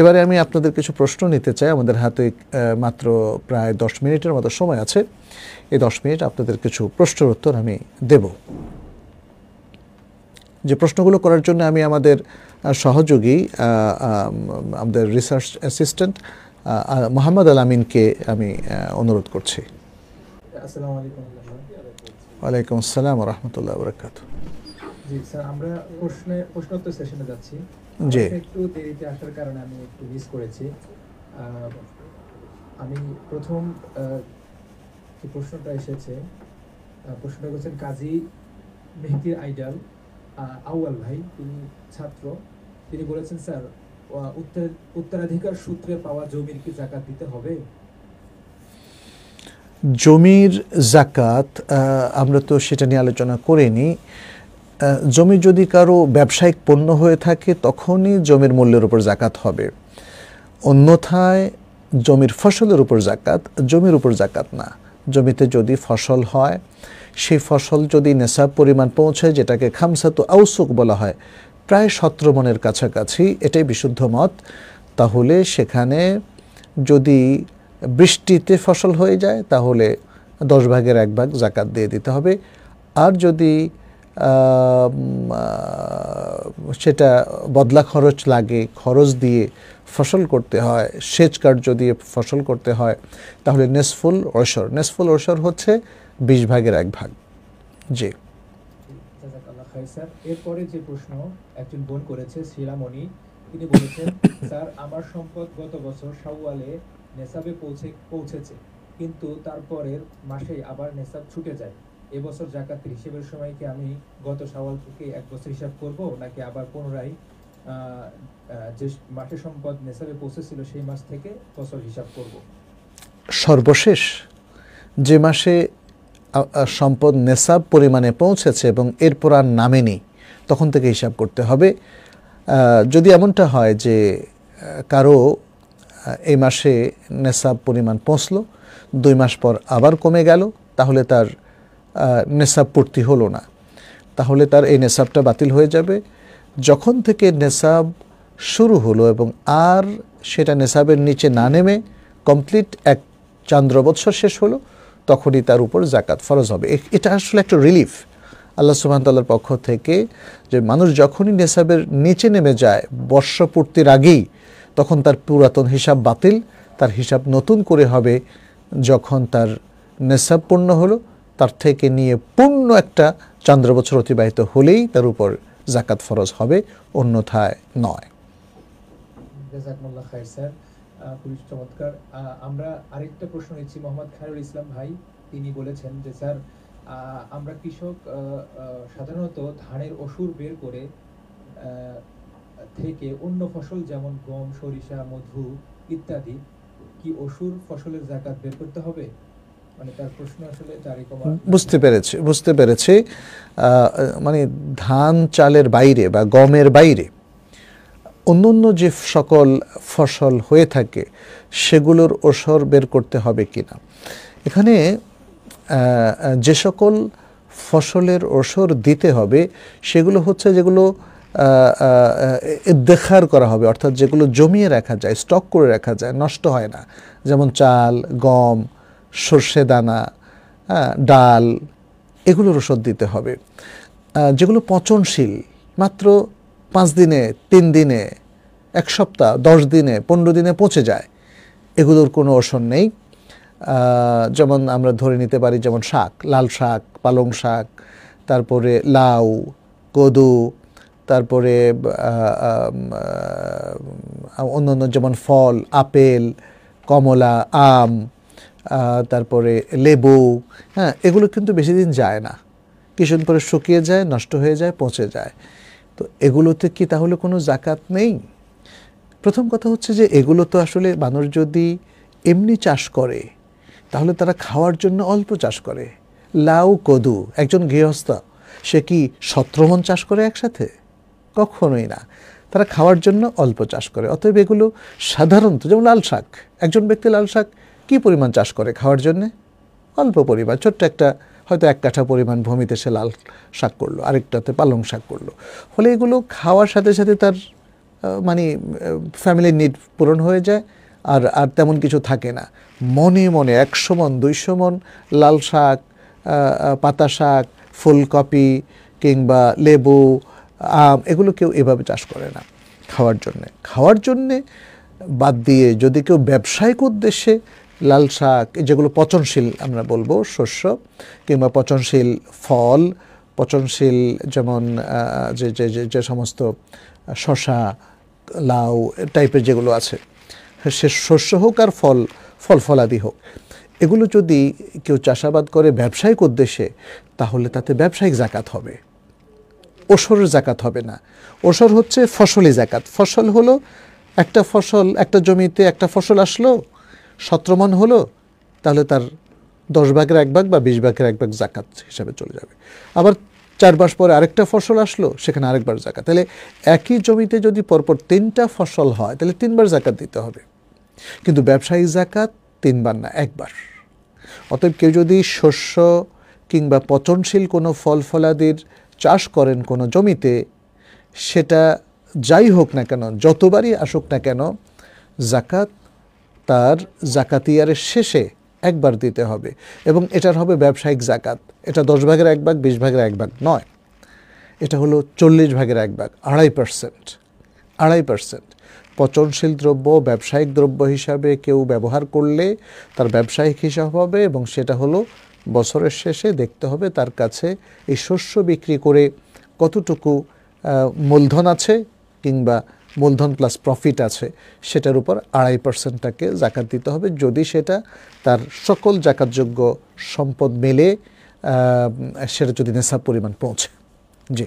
এবারে আমি আপনাদের কিছু প্রশ্ন নিতে চাই। আমাদের হাতে মাত্র প্রায় 10 মিনিটের মতো সময় আছে। এই 10 মিনিট আপনাদের কিছু প্রশ্নের উত্তর আমি দেব। যে প্রশ্নগুলো করার জন্য আমি আমাদের সহযোগী আমাদের রিসার্চ অ্যাসিস্ট্যান্ট মোহাম্মদ আল আমিনকে আমি অনুরোধ করছি। আসসালামু আলাইকুম। ওয়ালাইকুম আসসালাম ওয়া রাহমাতুল্লাহি ওয়া বারাকাতুহু। জি স্যার, আমরা প্রশ্নোত্তর সেশনে যাচ্ছি। জি, একটু দেরিতে আসার কারণে আমি একটু মিস করেছি। আমি প্রথম যে প্রশ্নটা এসেছে, প্রশ্নটা করেছেন কাজী মেহেদী আইডাল আউয়াল ভাই, তিনি ছাত্র। তিনি বলেছেন, স্যার উত্তরাধিকার সূত্রে পাওয়া জমির কি যাকাত দিতে হবে? জমির যাকাত আমরা তো সেটা নিয়ে আলোচনা করিনি। জমি যদি কারো ব্যবসায়িক পণ্য হয়ে থাকে তখনই জমির মূল্যের উপর যাকাত হবে, অন্যথায় জমির ফসলের উপর যাকাত, জমির উপর যাকাত না। জমিতে যদি ফসল হয়, সেই ফসল যদি নেশাব পরিমাণ পৌঁছায়, যেটাকে খামসাতু আউসুক বলা হয়, প্রায় 17 মণের কাছাকাছি, এটাই বিশুদ্ধ মত, তাহলে সেখানে যদি বৃষ্টিতে ফসল হয়ে যায় তাহলে 10 ভাগের 1 ভাগ যাকাত দিয়ে দিতে হবে। আর যদি সেটা বদলা খরচ লাগে, খরচ দিয়ে ফসল করতে হয়, সেচ কার্য দিয়ে ফসল করতে হয়, তাহলে নেসফুল ওশর, নেসফুল ওশর হচ্ছে 20 ভাগের 1 ভাগ। জি, জাযাকাল্লাহ খাইর স্যার। এরপরে যে প্রশ্ন একজন বোন করেছে, শিলামণি, তিনি বলেছেন, স্যার আমার সম্পদ গত বছর শাওয়ালে নেসাবে পৌঁছেছে, কিন্তু তারপরের মাসে আবার নেসাব ছুটে যায়। এবছর যাকাতের হিসেবের সময় কি আমি গত শাওয়াল থেকে 1 বছর হিসাব করব, নাকি আবার পুনরায় যে মাসে সম্পদ নেসাবে পৌঁছেছিল সেই মাস থেকে বছর হিসাব করব? সর্বশেষ যে মাসে সম্পদ নেসাব পরিমাণে পৌঁছেছে এবং এরপর আর নামেনি, তখন থেকে হিসাব করতে হবে। যদি এমনটা হয় যে কারো এই মাসে নেসাব পরিমাণ পৌঁছলো, 2 মাস পর আবার কমে গেল, তাহলে তার নেসাব পূর্তি হলো না, তাহলে তার এই নেসাবটা বাতিল হয়ে যাবে। যখন থেকে নেসাব শুরু হলো এবং আর সেটা নেসাবের নিচে না নেমে কমপ্লিট 1 চান্দ্র বৎসর শেষ হলো, তখনই তার উপর যাকাত ফরজ হবে। এটা আসলে একটা রিলিফ আল্লাহ সুবহানাহু ওয়া তাআলার পক্ষ থেকে, যে মানুষ যখনই নেসাবের নিচে নেমে যায় বর্ষ পূর্তির আগেই, তখন তার পুরাতন হিসাব বাতিল, তার হিসাব নতুন করে হবে যখন তার নেসাব পূর্ণ হলো, তার থেকে নিয়ে পূর্ণ একটা চান্দ্র বছর অতিবাহিত হলেই তার উপর যাকাত ফরজ হবে, অন্যথায় নয়। জাযাকুমুল্লাহ খাইর স্যার, খুবই চমৎকার। আমরা আরেকটা প্রশ্ন নিচ্ছি, মোহাম্মদ খায়রুল ইসলাম ভাই, তিনি বলেছেন যে স্যার আমরা কৃষক সাধারণত ধানের অসুর বের করে থেকে অন্য ফসল যেমন গম, সরিষা, মধু ইত্যাদি, কি অসুর ফসলের যাকাত বের করতে হবে? মানে তার প্রশ্ন আসলে বুঝতে পেরেছি। মানে ধান চালের বাইরে বা গমের বাইরে অন্য যে সকল ফসল হয়ে থাকে সেগুলোর ওসর বের করতে হবে কিনা। এখানে যে সকল ফসলের ওসর দিতে হবে সেগুলো হচ্ছে যেগুলো ইদ্দেখার করা হবে, অর্থাৎ যেগুলো জমিয়ে রাখা যায়, স্টক করে রাখা যায়, নষ্ট হয় না, যেমন চাল, গম, সর্ষে দানা, ডাল, এগুলোর ওষুধ দিতে হবে। যেগুলো পচনশীল, মাত্র 5 দিনে, 3 দিনে, 1 সপ্তাহ, 10 দিনে, 15 দিনে পচে যায়, এগুলোর কোনো ওষুধ নেই। যেমন আমরা ধরে নিতে পারি, যেমন শাক, লাল শাক, পালং শাক, তারপরে লাউ, কদু, তারপরে অন্যান্য যেমন ফল, আপেল, কমলা, আম, তারপরে লেবু, এগুলো কিন্তু বেশি দিন যায় না, কিছুদিন পরে শুকিয়ে যায়, নষ্ট হয়ে যায়, পচে যায়। তো এগুলোতে কি তাহলে কোনো যাকাত নেই? প্রথম কথা হচ্ছে যে এগুলো তো আসলে মানুষ যদি এমনি চাষ করে তাহলে তারা খাওয়ার জন্য অল্প চাষ করে। লাউ, কদু, একজন গৃহস্থ সে কি 17 মণ চাষ করে একসাথে? কখনোই না, তারা খাওয়ার জন্য অল্প চাষ করে। অতএব এগুলো সাধারণত, যেমন লাল শাক, একজন ব্যক্তি লাল শাক কী পরিমাণ চাষ করে খাওয়ার জন্যে? অল্প পরিমাণ, ছোট্ট একটা, হয়তো 1 কাঠা পরিমাণ ভূমিতে সে লাল শাক করলো, আরেকটাতে পালং শাক করলো। ফলে এগুলো খাওয়ার সাথে সাথে তার মানে ফ্যামিলির নিড পূরণ হয়ে যায়, আর আর তেমন কিছু থাকে না। মনে মনে 100 মণ 200 মণ লাল শাক, পাতা শাক, ফুলকপি কিংবা লেবু, আম, এগুলো কেউ এভাবে চাষ করে না খাওয়ার জন্যে বাদ দিয়ে যদি কেউ ব্যবসায়িক উদ্দেশ্যে লাল শাক, যেগুলো পচনশীল আমরা বলবো শস্য, কিংবা পচনশীল ফল, পচনশীল যেমন যে যে যে সমস্ত শসা, লাউ টাইপের যেগুলো আছে, সে শস্য হোক আর ফলাদি হোক, এগুলো যদি কেউ চাষাবাদ করে ব্যবসায়িক উদ্দেশ্যে, তাহলে তাতে ব্যবসায়িক জাকাত হবে, ওসরের জাকাত হবে না। ওসর হচ্ছে ফসলি জাকাত। ফসল হলো একটা ফসল, একটা জমিতে একটা ফসল আসলো, 17 মণ হলো, তাহলে তার 10 ভাগের 1 ভাগ বা 20 ভাগের 1 ভাগ জাকাত হিসাবে চলে যাবে। আবার 4 মাস পরে আরেকটা ফসল আসলো, সেখানে আরেকবার জাকাত। তাহলে একই জমিতে যদি পরপর 3টা ফসল হয়, তাহলে 3 বার জাকাত দিতে হবে। কিন্তু ব্যবসায়িক জাকাত 3 বার না, 1 বার। অতএব কেউ যদি শস্য কিংবা পচনশীল কোনো ফলাদির চাষ করেন কোনো জমিতে, সেটা যাই হোক না কেন, যতবারই আসুক না কেন, জাকাত তার জাকাতিয়ারের শেষে 1 বার দিতে হবে, এবং এটার হবে ব্যবসায়িক জাকাত। এটা 10 ভাগের 1 ভাগ, 20 ভাগের 1 ভাগ নয়, এটা হলো 40 ভাগের 1 ভাগ, 2.5%। পচনশীল দ্রব্য ব্যবসায়িক দ্রব্য হিসাবে কেউ ব্যবহার করলে তার ব্যবসায়িক হিসাব হবে, এবং সেটা হলো বছরের শেষে দেখতে হবে তার কাছে এই শস্য বিক্রি করে কতটুকু মূলধন আছে কিংবা মূলধন প্লাস প্রফিট আছে, সেটার উপর 2.5%টাকে জাকাত দিতে হবে, যদি সেটা তার সকল জাকাতযোগ্য সম্পদ মেলে সেটা যদি নেশাব পরিমাণ পৌঁছে। জি,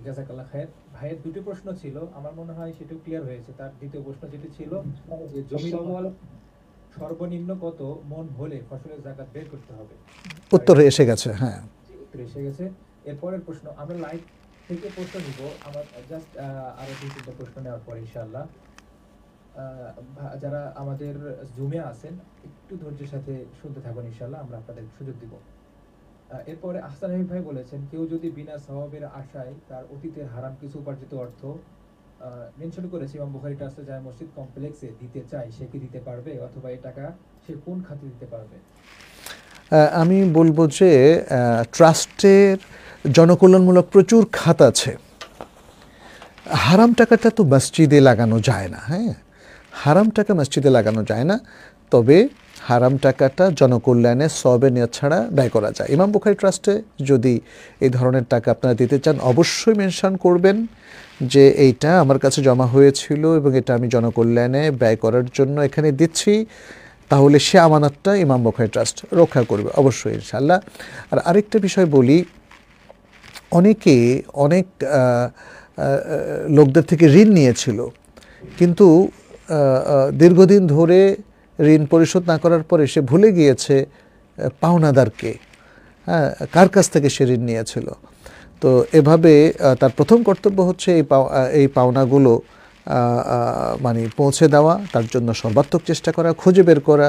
জাযাকাল্লাহ খায়ের। ভাইয়ের দুটো প্রশ্ন ছিল, আমার মনে হয় সেটাও ক্লিয়ার হয়েছে। তার দ্বিতীয় প্রশ্ন যেটি ছিল যে জমির সর্বনিম্ন কত মণ হলে ফসলের জাকাত বের করতে হবে, উত্তর এসে গেছে। হ্যাঁ, উত্তর এসে গেছে। এরপরের প্রশ্ন আমরা লাইভ থেকে প্রশ্ন নিব, আমার জাস্ট আরো 2-3টা প্রশ্ন নেওয়ার পর ইনশাআল্লাহ যারা আমাদের জুমে আছেন একটু ধৈর্যের সাথে শুনতে থাকুন, ইনশাআল্লাহ আমরা আপনাদের সুযোগ দিব। এরপরে আহসান হাবিব ভাই বলেছেন, কেউ যদি বিনা সওয়াবের আশায় তার অতীতের হারাম কিছু উপার্জিত অর্থ মেনশন করেছে ইমাম বুখারী ট্রাস্টে যায় মসজিদ কমপ্লেক্সে দিতে চায়, সে কি দিতে পারবে, অথবা এই টাকা সে কোন খাতে দিতে পারবে? আমি বলবো যে ট্রাস্টের জনকল্যাণমূলক প্রচুর খাত আছে। হারাম টাকাটা তো মসজিদে লাগানো যায় না। হ্যাঁ, হারাম টাকা মসজিদে লাগানো যায় না, তবে হারাম টাকাটা জনকল্যাণে সওয়াবের নিয়ত ছাড়া ব্যয় করা যায়। ইমাম বুখারী ট্রাস্টে যদি এই ধরনের টাকা আপনারা দিতে চান, অবশ্যই মেনশন করবেন যে এইটা আমার কাছে জমা হয়েছিল এবং এটা আমি জনকল্যাণে ব্যয় করার জন্য এখানে দিচ্ছি, তাহলে সে আমানতটা ইমাম বুখারী ট্রাস্ট রক্ষা করবে অবশ্যই ইনশাআল্লাহ। আর আরেকটা বিষয় বলি, অনেকে অনেক লোকদের থেকে ঋণ নিয়েছিল, কিন্তু দীর্ঘদিন ধরে ঋণ পরিশোধ না করার পরে সে ভুলে গিয়েছে পাওনাদারকে, হ্যাঁ, কার কাছ থেকে সে ঋণ নিয়েছিল। তো এভাবে তার প্রথম কর্তব্য হচ্ছে এই পাওনাগুলো মানে পৌঁছে দেওয়া, তার জন্য সর্বাত্মক চেষ্টা করা, খুঁজে বের করা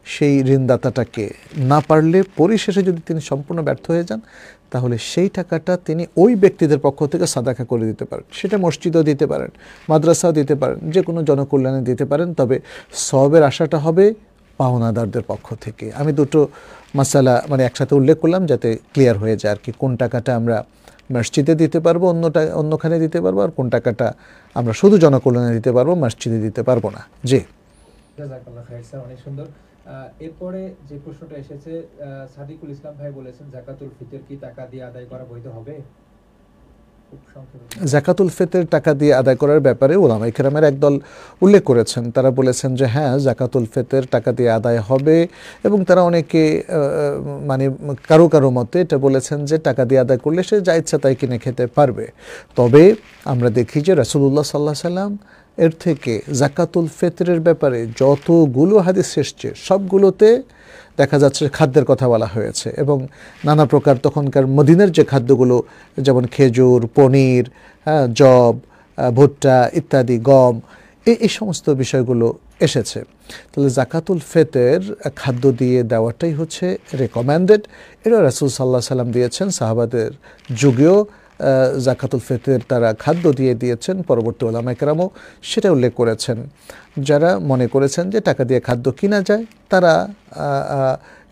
সেই ঋণদাতাটাকে। না পারলে পরিশেষে যদি তিনি সম্পূর্ণ ব্যর্থ হয়ে যান, তাহলে সেই টাকাটা তিনি ওই ব্যক্তিদের পক্ষ থেকে সাদাকা করে দিতে পারেন। সেটা মসজিদও দিতে পারেন, মাদ্রাসাও দিতে পারেন, যে কোনো জনকল্যাণে দিতে পারেন, তবে সওয়াবের আশাটা হবে পাওনাদারদের পক্ষ থেকে। আমি দুটো মাসালা মানে একসাথে উল্লেখ করলাম যাতে ক্লিয়ার হয়ে যায় আর কি, কোন টাকাটা আমরা মসজিদে দিতে পারবো, অন্যখানে দিতে পারবো, আর কোন টাকাটা আমরা শুধু জনকল্যাণে দিতে পারবো, মসজিদে দিতে পারবো না। জি, জাযাকাল্লাহ খাইর স্যার, অনেক সুন্দর। এরপরে যে প্রশ্নটা এসেছে, সাদিকুল ইসলাম ভাই বলেছেন, যাকাতুল ফিতর কি টাকা দিয়ে আদায় করা বৈধ হবে? যাকাতুল ফিতর টাকা দিয়ে আদায় করার ব্যাপারে উলামায়ে কেরামের একদল উল্লেখ করেছেন। তারা বলেছেন যে হ্যাঁ, যাকাতুল ফিতর টাকা দিয়ে আদায় হবে, এবং তারা অনেকে মানে কারো মতে এটা বলেছেন যে টাকা দিয়ে আদায় করলে সে যা ইচ্ছা তাই কিনে খেতে পারবে। তবে আমরা দেখি যে রাসূলুল্লাহ সাল্লাল্লাহু আলাইহি সাল্লাম এর থেকে যাকাতুল ফিতরের ব্যাপারে যতগুলো হাদিস এসেছে সবগুলোতে দেখা যাচ্ছে খাদ্যের কথা বলা হয়েছে, এবং নানা প্রকার তখনকার মদিনার যে খাদ্যগুলো, যেমন খেজুর, পনির, জব, ভুট্টা ইত্যাদি, গম, এই সমস্ত বিষয়গুলো এসেছে। তাহলে যাকাতুল ফিতর খাদ্য দিয়ে দেওয়াটাই হচ্ছে রেকমেন্ডেড। এটা রাসূল সাল্লাল্লাহু আলাইহি সাল্লাম দিয়েছেন, সাহাবাদের যুগেও জাকাতুল ফিতর তারা খাদ্য দিয়ে দিয়েছেন। পরবর্তী ওলামায়ে কেরামও সেটা উল্লেখ করেছেন। যারা মনে করেছেন যে টাকা দিয়ে খাদ্য কিনা যায়, তারা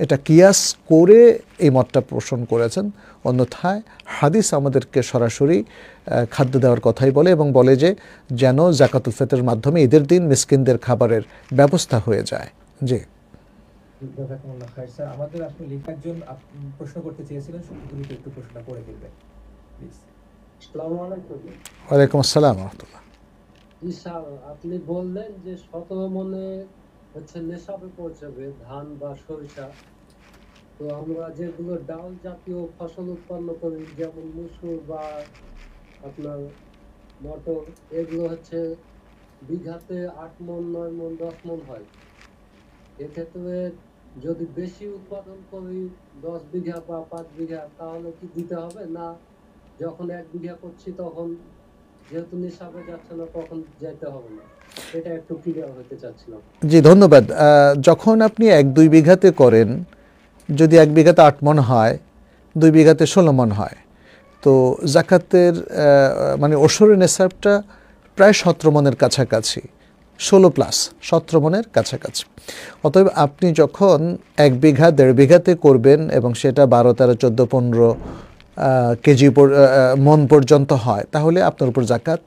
এটা কিয়াস করে এই মতটা পোষণ করেছেন। অন্যথায় হাদিস আমাদেরকে সরাসরি খাদ্য দেওয়ার কথাই বলে এবং বলে যে যেন জাকাতুল ফিতরের মাধ্যমে ঈদের দিন মিসকিনদের খাবারের ব্যবস্থা হয়ে যায়। জি, জাযাকুমুল্লাহ খাইর স্যার। আমাদের আসলে লেখা একজন প্রশ্ন করতে চেয়েছিলেন, দ্রুত একটু প্রশ্নটা করে ফেলবেন প্লিজ। আসসালামু আলাইকুম। ওয়ালাইকুম আসসালাম রহমতুল্লাহ। জি স্যার, আপনি বললেন যে 17 মনে হচ্ছে নেশাবে পৌঁছাবে ধান বা সরিষা। তো আমরা যেগুলো ডাল জাতীয় ফসল উৎপন্ন করি, যেমন মসুর বা আপনার মটর, এগুলো হচ্ছে বিঘাতে 8 মণ, 9 মণ, 10 মণ হয়। এক্ষেত্রে যদি বেশি উৎপাদন করি 10 বিঘা বা 5 বিঘা, তাহলে কি দিতে হবে, না যখন 1 বিঘা করছি তখন যেহেতু নিঃসাবে যাচ্ছে না তখন যেতে হবে না? এটা একটু ক্লিয়ার হতে চাচ্ছিলাম। জি, ধন্যবাদ। যখন আপনি 1-2 বিঘাতে করেন, যদি 1 বিঘাতে 8 মণ হয়, 2 বিঘাতে 16 মণ হয়, তো জাকাতের মানে ওশরের নেসাবটা প্রায় 17 মণের কাছাকাছি, 16+17 মণের কাছাকাছি। অতএব আপনি যখন 1 বিঘা 1.5 বিঘাতে করবেন এবং সেটা 12, 13, 14, 15 কেজি মণ পর্যন্ত হয়, তাহলে আপনার উপর জাকাত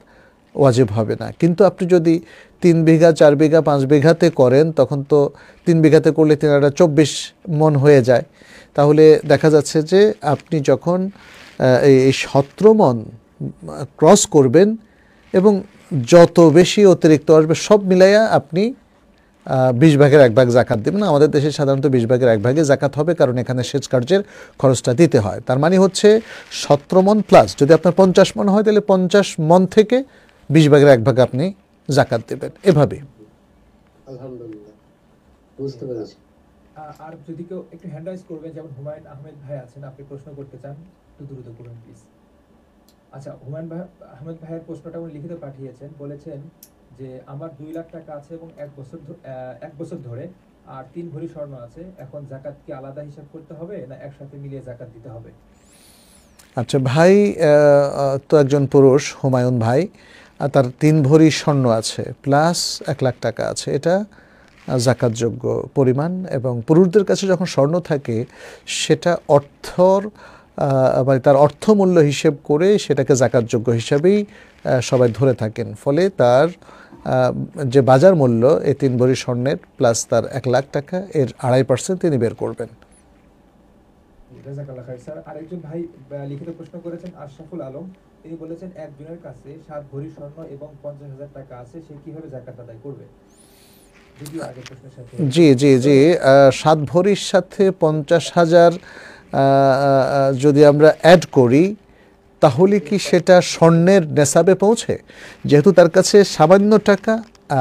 ওয়াজিব হবে না। কিন্তু আপনি যদি 3 বিঘা 4 বিঘা 5 বিঘাতে করেন, তখন তো 3 বিঘাতে করলে 3-24 মণ হয়ে যায়। তাহলে দেখা যাচ্ছে যে আপনি যখন এই 17 মণ ক্রস করবেন এবং যত বেশি অতিরিক্ত আসবে সব মিলাইয়া আপনি 20 ভাগের 1 ভাগ জাকাত দেবেন। আমাদের দেশে সাধারণত 20 ভাগের 1 ভাগে জাকাত হবে, কারণ এখানে সেচ কার্যের খরচটা দিতে হয়। তার মানে হচ্ছে 17 মণ প্লাস যদি আপনার 50 মণ হয়, তাহলে 50 মণ থেকে 20 ভাগের 1 ভাগ আপনি জাকাত দেবেন, এভাবে। আলহামদুলিল্লাহ, বুঝতে পেরেছি। আর যদি কেউ একটু হ্যান্ড রাইজ করবেন, যেমন হুমায়ুন আহমেদ ভাই আছেন, আপনি প্রশ্ন করতে চান, একটু দ্রুত করুন প্লিজ। আচ্ছা, হুমায়ুন আহমেদ ভাইয়ের প্রশ্নটা উনি লিখিত পাঠিয়েছেন। বলেছেন যে আমার 2 লাখ টাকা আছে এবং 1 বছর ধরে আর 3 ভরি স্বর্ণ আছে। এখন জাকাত কি আলাদা হিসাব করতে হবে না একসাথে মিলিয়ে জাকাত দিতে হবে? আচ্ছা ভাই, তো একজন পুরুষ হুমায়ুন ভাই, আর তার 3 ভরি স্বর্ণ আছে প্লাস 1 লাখ টাকা আছে, এটা জাকাতযোগ্য পরিমাণ। এবং পুরুষদের কাছে যখন স্বর্ণ থাকে, সেটা মানে তার অর্থমূল্য হিসেব করে সেটাকে জাকাতযোগ্য হিসাবেই সবাই ধরে থাকেন। ফলে তার যে বাজার মূল্য এই 3 ভরি স্বর্ণের প্লাস তার 1 লাখ টাকা, এর 2.5% তিনি বের করবেন। জাযাকাল্লাহ খাইর স্যার। আরেকজন ভাই লিখিত প্রশ্ন করেছেন, আশরাফুল আলম। তিনি বলেছেন একজনের কাছে 7 ভরি স্বর্ণ এবং 50,000 টাকা আছে, সে কিভাবে জাকাত আদায় করবে? যদিও আগের প্রশ্নের সাথে জি জি জি 7 ভরির সাথে 50,000 যদি আমরা অ্যাড করি, তাহলে কি সেটা স্বর্ণের নেসাবে পৌঁছে? যেহেতু তার কাছে সামান্য টাকা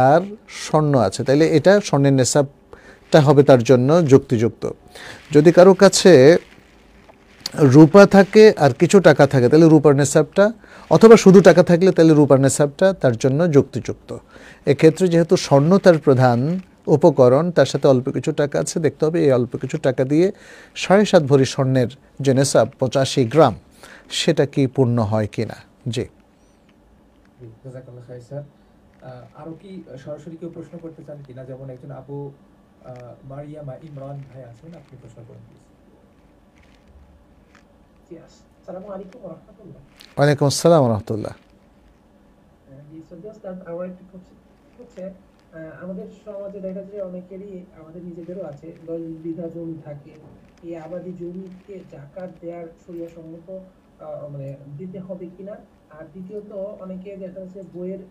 আর স্বর্ণ আছে, তাইলে এটা স্বর্ণের নেসাবটা হবে তার জন্য যুক্তিযুক্ত। যদি কারো কাছে রূপা থাকে আর কিছু টাকা থাকে, তাহলে রূপার নেসাবটা, অথবা শুধু টাকা থাকলে তাহলে রূপার নেসাবটা তার জন্য যুক্তিযুক্ত। এক্ষেত্রে যেহেতু স্বর্ণ তার প্রধান উপকরণ, তার সাথে অল্প কিছু টাকা আছে, দেখতে হবে এই অল্প কিছু টাকা দিয়ে 7.5 ভরি স্বর্ণের যে নেসাব 85 গ্রাম, সেটা কি পূর্ণ হয় কিনা। জি, জাযাকাল্লাহ খাইর স্যার। আরো কি সরাসরি কেউ প্রশ্ন করতে চান কিনা? যেমন একজন আবু মারিয়ামা ইমরান ভাই আছেন, আপনি প্রশ্ন করুন প্লিজ। আসসালামু আলাইকুম ওয়া রাহমাতুল্লাহ। ওয়ালাইকুম আসসালাম রহমতুল্লাহ। আমার একটি হচ্ছে আমাদের সমাজে দেখা যায় অনেকেরই, আমাদের নিজেদেরও আছে, 10 বিঘা জমি থাকে। এই আবাদি জমিকে জাকাত দেওয়ার শরীয়ত সম্মত মানে দিতে হবে কিনা? আর দ্বিতীয়ত, অনেকে দেখা যাচ্ছে বইয়ের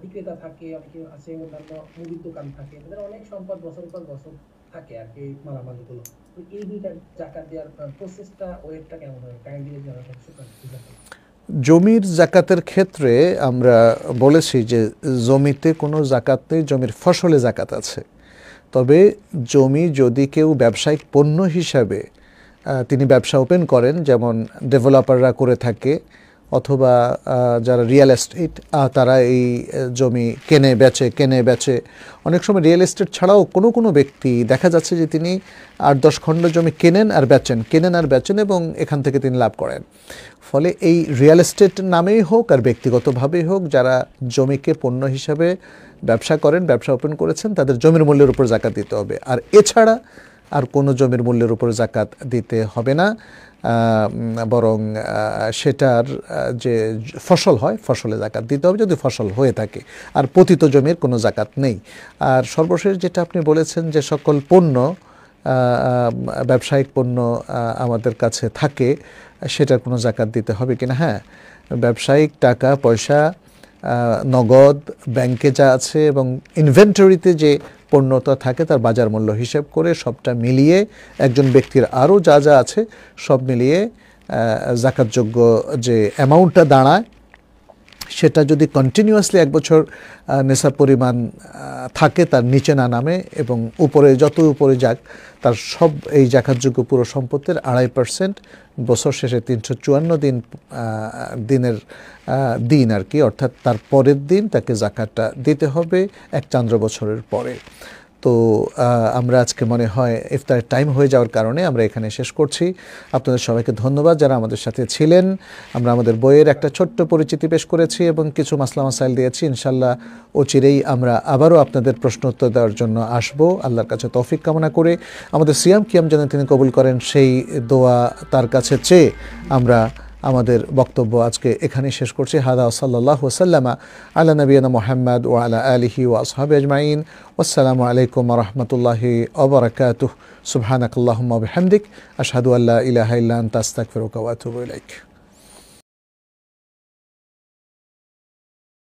বিক্রেতা থাকে, অনেকে আছে অন্যান্য মুদির দোকান থাকে, তাদের অনেক সম্পদ বছরের পর বছর থাকে আর কি, মালামালগুলো। তো এই দুইটা জাকাত দেওয়ার প্রসেসটা, ওয়েটটা কেমন হয়? কাইন্ডলি জানাতে জমির জাকাতের ক্ষেত্রে আমরা বলেছি যে জমিতে কোনো জাকাত নেই, জমির ফসলে জাকাত আছে। তবে জমি যদি কেউ ব্যবসায়িক পণ্য হিসাবে তিনি ব্যবসা ওপেন করেন, যেমন ডেভেলপাররা করে থাকে, অথবা যারা রিয়েল এস্টেট তারা এই জমি কেনে বেচে। অনেক সময় রিয়েল এস্টেট ছাড়াও কোনো ব্যক্তি দেখা যাচ্ছে যে তিনি 8-10 খণ্ড জমি কেনেন আর বেচেন এবং এখান থেকে তিনি লাভ করেন। ফলে এই রিয়েল এস্টেট নামেই হোক আর ব্যক্তিগতভাবেই হোক, যারা জমিকে পণ্য হিসাবে ব্যবসা ওপেন করেছেন, তাদের জমির মূল্যের উপর জাকাত দিতে হবে। আর এছাড়া আর কোনো জমির মূল্যের উপর জাকাত দিতে হবে না, বরং সেটার যে ফসল হয় ফসলে জাকাত দিতে হবে যদি ফসল হয়ে থাকে। আর পতিত জমির কোনো জাকাত নেই। আর সর্বশেষ যেটা আপনি বলেছেন যে সকল পণ্য ব্যবসায়িক পণ্য আমাদের কাছে থাকে, সেটার কোনো জাকাত দিতে হবে কিনা। হ্যাঁ, ব্যবসায়িক টাকা পয়সা, নগদ, ব্যাংকে যা আছে এবং ইনভেন্টরিতে যে পণ্যটা থাকে তার বাজার মূল্য হিসেব করে সবটা মিলিয়ে একজন ব্যক্তির আরও যা আছে সব মিলিয়ে জাকাতযোগ্য যে অ্যামাউন্টটা দাঁড়ায়, সেটা যদি কন্টিনিউয়াসলি 1 বছর নেশাব পরিমাণ থাকে, তার নিচে না নামে এবং যত উপরে যাক, তার সব এই জাকাতযোগ্য পুরো সম্পত্তির 2.5% বছর শেষে 354 দিনের দিন আর কি, অর্থাৎ তার পরের দিন তাকে জাকাতটা দিতে হবে 1 চান্দ্র বছরের পরে। তো আমরা আজকে মনে হয় ইফতারের টাইম হয়ে যাওয়ার কারণে আমরা এখানে শেষ করছি। আপনাদের সবাইকে ধন্যবাদ যারা আমাদের সাথে ছিলেন। আমরা আমাদের বইয়ের একটা ছোট্ট পরিচিতি পেশ করেছি এবং কিছু মাসলা মাসাইল দিয়েছি। ইনশাল্লাহ অচিরেই আমরা আবারও আপনাদের প্রশ্ন উত্তর দেওয়ার জন্য আসবো, আল্লাহর কাছে তৌফিক কামনা করে। আমাদের সিয়াম কিয়াম যেন তিনি কবুল করেন, সেই দোয়া তার কাছে চেয়ে আমরা আমাদের বক্তব্য আজকে এখানেই শেষ করছি। হাদা সাল্লাল্লাহু ওয়াসাল্লামা আলা নবিয়িনা মুহাম্মদ ওয়া আলা আলিহি ওয়া আসহাবিহি আজমাইন। ওয়াসসালামু আলাইকুম ওয়া রাহমাতুল্লাহি ওয়া বারাকাতুহু। সুবহানাকাল্লাহুম্মা ওয়া বিহামদিক, আশহাদু আল্লা ইলাহা ইল্লা আনতা আস্তাগফিরুকা ওয়া আতুবু ইলাইক।